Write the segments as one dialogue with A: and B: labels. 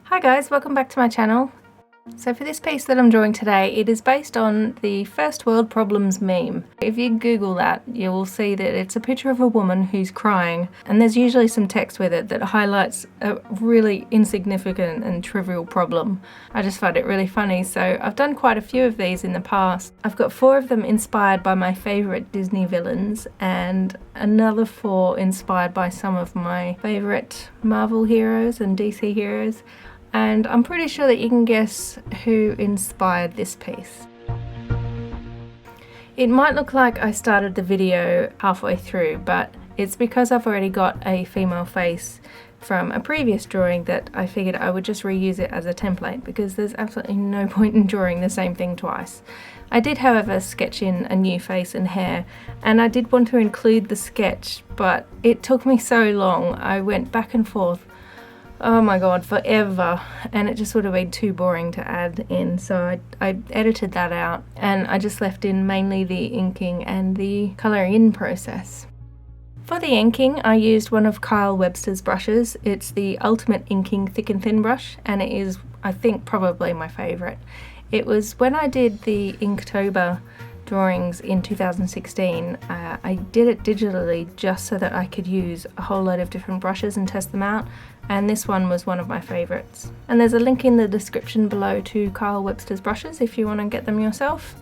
A: Hi guys, welcome back to my channel. So for this piece that I'm drawing today, it is based on the First World Problems meme. If you Google that, you will see that it's a picture of a woman who's crying, and there's usually some text with it that highlights a really insignificant and trivial problem. I just find it really funny, so I've done quite a few of these in the past. I've got 4 of them inspired by my favourite Disney villains, and another 4 inspired by some of my favourite Marvel heroes and DC heroes. And I'm pretty sure that you can guess who inspired this piece. It might look like I started the video halfway through, but it's because I've already got a female face from a previous drawing that I figured I would just reuse it as a template, because there's absolutely no point in drawing the same thing twice. I did, however, sketch in a new face and hair, and I did want to include the sketch, but it took me so long. I went back and forth, oh my god, forever, and it just would have been too boring to add in, so I edited that out and I just left in mainly the inking and the colouring in process. For the inking, I used one of Kyle Webster's brushes. It's the Ultimate Inking Thick and Thin brush, and it is, I think, probably my favourite. It was when I did the Inktober drawings in 2016, I did it digitally just so that I could use a whole load of different brushes and test them out, and this one was one of my favourites. And there's a link in the description below to Kyle Webster's brushes if you want to get them yourself.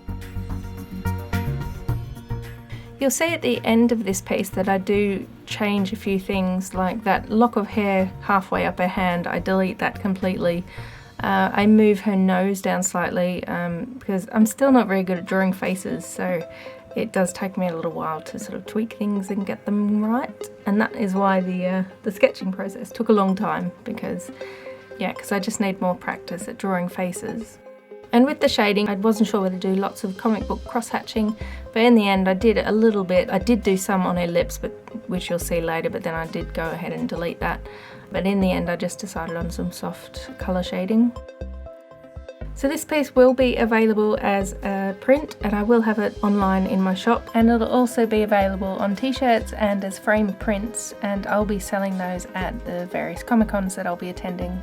A: You'll see at the end of this piece that I do change a few things, like that lock of hair halfway up her hand, I delete that completely. I move her nose down slightly because I'm still not very good at drawing faces, so it does take me a little while to sort of tweak things and get them right, and that is why the sketching process took a long time, because I just need more practice at drawing faces. And with the shading, I wasn't sure whether to do lots of comic book cross-hatching, but in the end I did a little bit. I did do some on her lips, which you'll see later, but then I did go ahead and delete that. But in the end I just decided on some soft colour shading. So this piece will be available as a print, and I will have it online in my shop, and it'll also be available on t-shirts and as framed prints, and I'll be selling those at the various Comic-Cons that I'll be attending.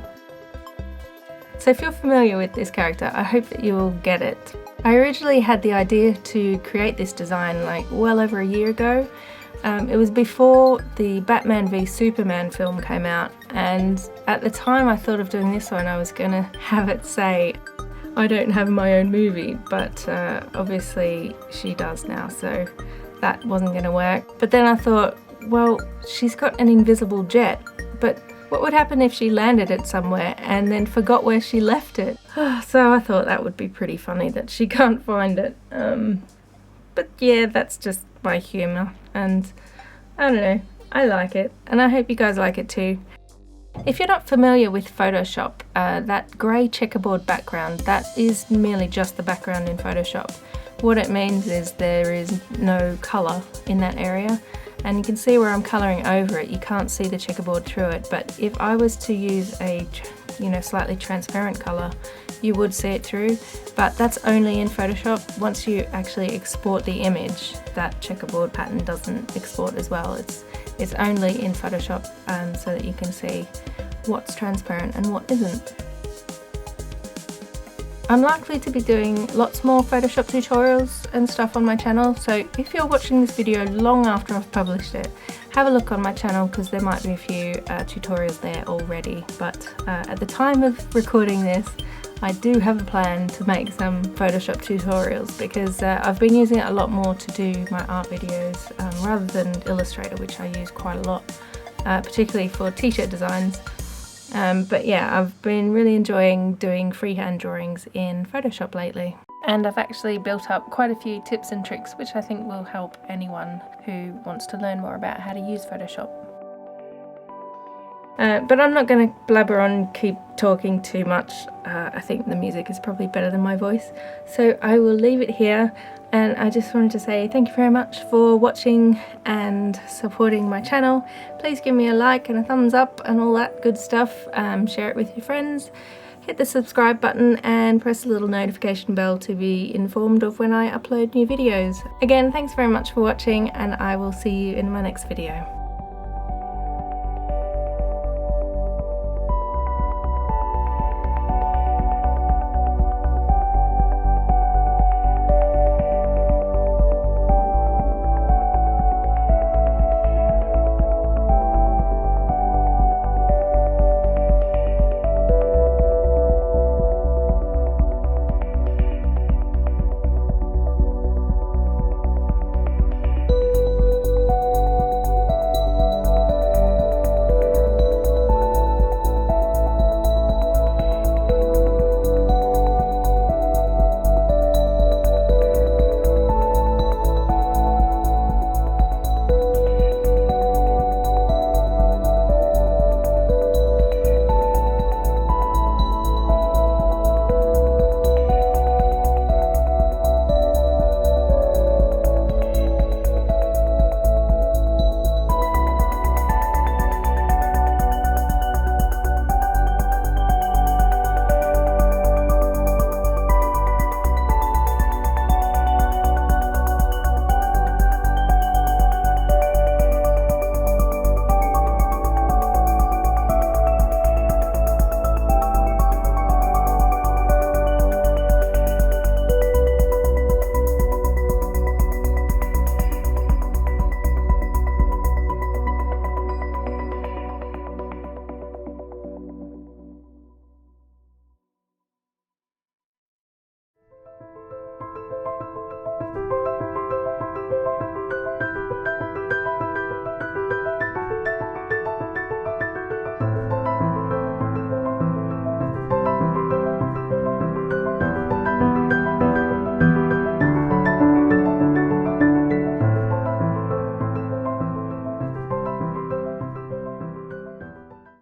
A: So if you're familiar with this character, I hope that you will get it. I originally had the idea to create this design like well over a year ago. It was before the Batman v Superman film came out, and at the time I thought of doing this one. I was gonna have it say, I don't have my own movie, but obviously she does now, so that wasn't gonna work. But then I thought, well, she's got an invisible jet, but what would happen if she landed it somewhere and then forgot where she left it? So I thought that would be pretty funny that she can't find it. But yeah, that's just my humour, and I don't know, I like it, and I hope you guys like it too. If you're not familiar with Photoshop, that grey checkerboard background, that is merely just the background in Photoshop. What it means is there is no colour in that area, and you can see where I'm colouring over it. You can't see the checkerboard through it, but if I was to use a slightly transparent colour, you would see it through, but that's only in Photoshop. Once you actually export the image, that checkerboard pattern doesn't export as well. It's only in Photoshop, so that you can see what's transparent and what isn't. I'm likely to be doing lots more Photoshop tutorials and stuff on my channel, so if you're watching this video long after I've published it, have a look on my channel, because there might be a few tutorials there already. But at the time of recording this, I do have a plan to make some Photoshop tutorials, because I've been using it a lot more to do my art videos rather than Illustrator, which I use quite a lot, particularly for t-shirt designs. But yeah, I've been really enjoying doing freehand drawings in Photoshop lately. And I've actually built up quite a few tips and tricks which I think will help anyone who wants to learn more about how to use Photoshop. But I'm not going to blabber on, keep talking too much. I think the music is probably better than my voice. So I will leave it here, and I just wanted to say thank you very much for watching and supporting my channel. Please give me a like and a thumbs up and all that good stuff. Share it with your friends. Hit the subscribe button and press the little notification bell to be informed of when I upload new videos. Again, thanks very much for watching, and I will see you in my next video.